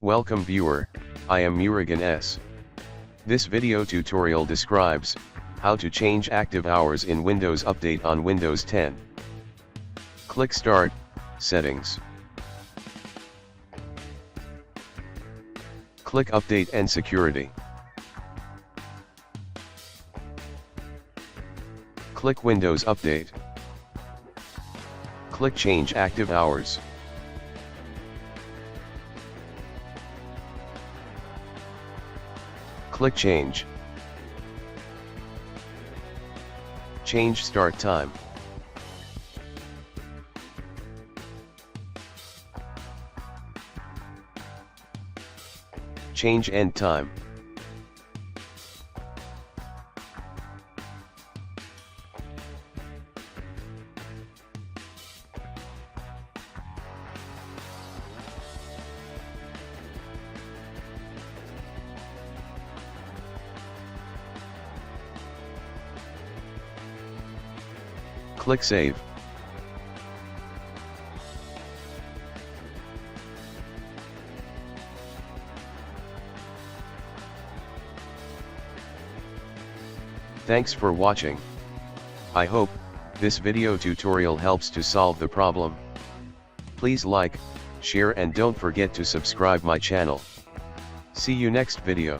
Welcome viewer, I am Murugan S. This video tutorial describes how to change active hours in Windows Update on Windows 10. Click Start, Settings. Click Update and Security. Click Windows Update. Click Change Active Hours. Click Change. Change Start Time. Change End Time. Click Save. Thanks for watching. I hope this video tutorial helps to solve the problem. Please like, share and don't forget to subscribe my channel. See you next video.